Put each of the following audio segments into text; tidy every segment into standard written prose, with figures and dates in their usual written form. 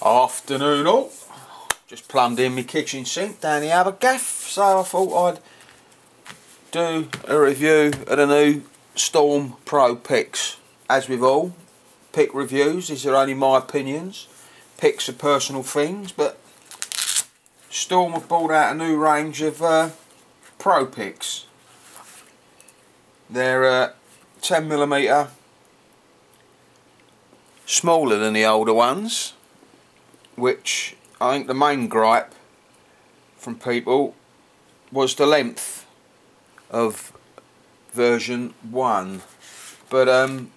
Afternoon all. Just plumbed in my kitchen sink down the other gaff, so I thought I'd do a review of the new Storm Pro picks. As with all pick reviews, these are only my opinions. Picks are personal things, but Storm have brought out a new range of Pro picks. They're 10mm smaller than the older ones, which I think the main gripe from people was the length of version 1. But I've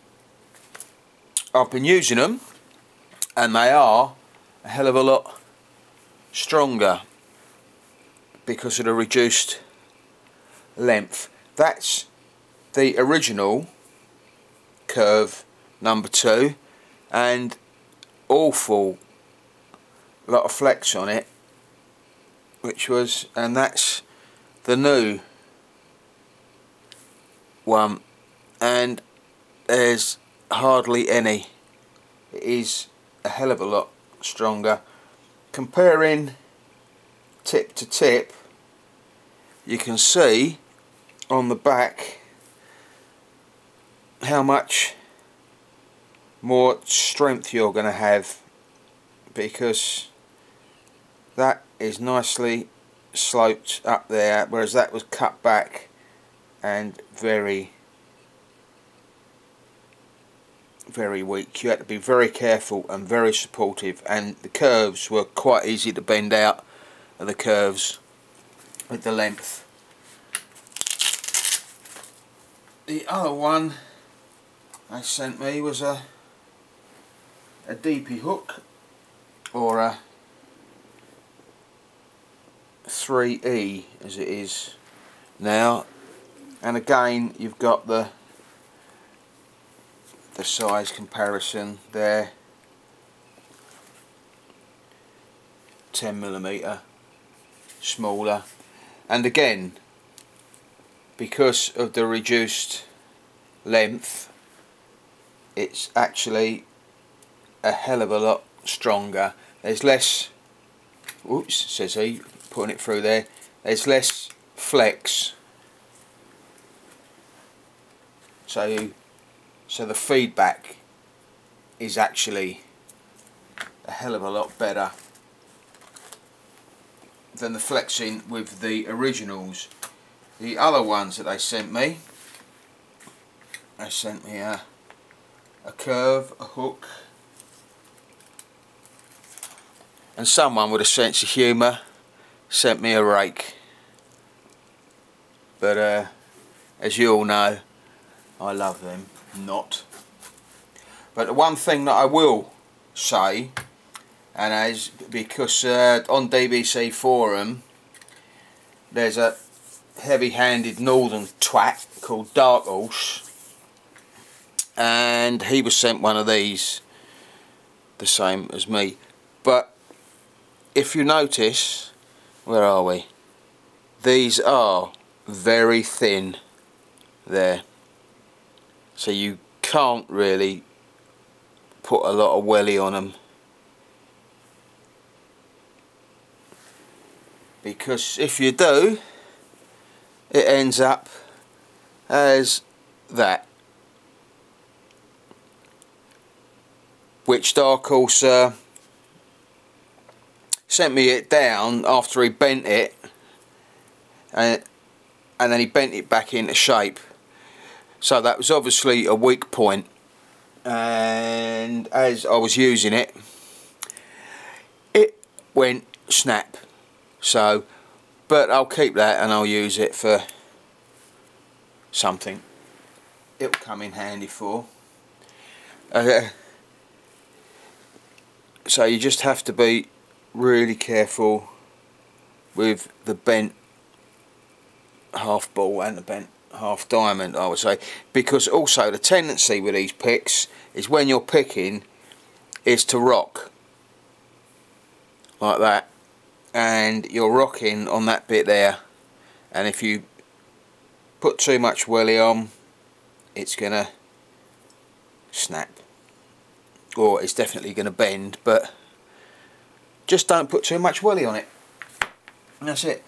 been using them and they are a hell of a lot stronger because of the reduced length. That's the original curve number 2, and awful lot of flex on it, and that's the new one, and there's hardly any. It is a hell of a lot stronger. Comparing tip to tip, you can see on the back how much more strength you're going to have, because that is nicely sloped up there, whereas that was cut back and very weak. You had to be very careful and very supportive, and the curves were quite easy to bend out of the curves with the length. The other one they sent me was a DP hook, or a 3E as it is now, and again you've got the size comparison there. 10mm smaller, and again because of the reduced length it's actually a hell of a lot stronger. There's less, oops, says he, putting it through there, there's less flex, so the feedback is actually a hell of a lot better than the flexing with the originals. The other ones that they sent me a curve, a hook, and someone with a sense of humour sent me a rake. But as you all know, I love them not. But the one thing that I will say, and as because on DBC forum there's a heavy-handed northern twat called Dark Horse, and he was sent one of these, the same as me. But if you notice, where are we? These are very thin there, so you can't really put a lot of welly on them, because if you do, it ends up as that, which Dark Horse sent me it down after he bent it, and then he bent it back into shape, so that was obviously a weak point, and as I was using it, it went snap. So, but I'll keep that and I'll use it for something it'll come in handy for. So you just have to be really careful with the bent half ball and the bent half diamond, I would say, because also the tendency with these picks is when you're picking is to rock like that, and you're rocking on that bit there, and if you put too much welly on, it's gonna snap, or it's definitely gonna bend. But just don't put too much welly on it. And that's it.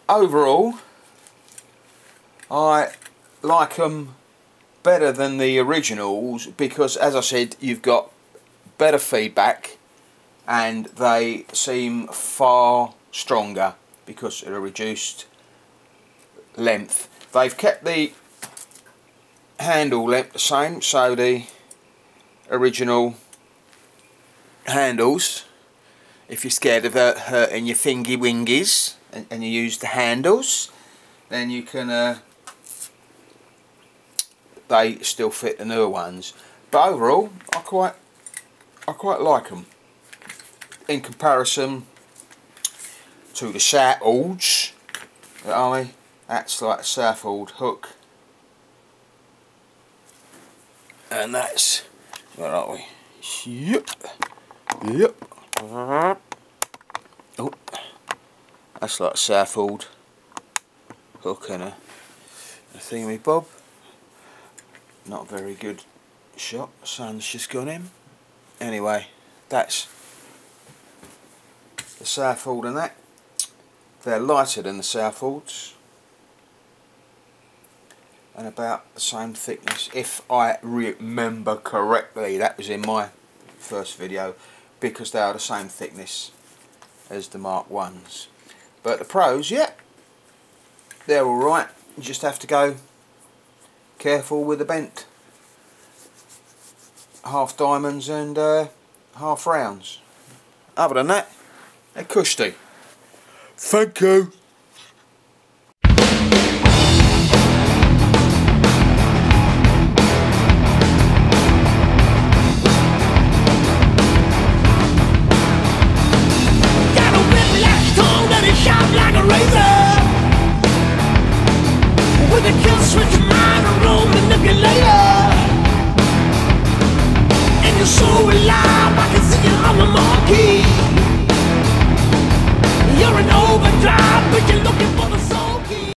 Overall, I like them better than the originals because, as I said, you've got better feedback and they seem far stronger because of a reduced length. They've kept the handle length the same, so the original handles, if you're scared of hurting your fingy wingies and you use the handles, then you can they still fit the newer ones. But overall, I quite like them in comparison to the Southalds. That's like a Southold hook, and that's, where are we? Yep. Oh, that's like a Southold hook and a thingy bob. Not a very good shot, the sun's just gone in. Anyway, that's the Southold and that. They're lighter than the Southolds and about the same thickness, if I remember correctly. That was in my first video, because they are the same thickness as the Mark 1s. But the Pros, yeah, they're alright. You just have to go careful with the bent half diamonds and half rounds. Other than that, they're cushy. Thank you.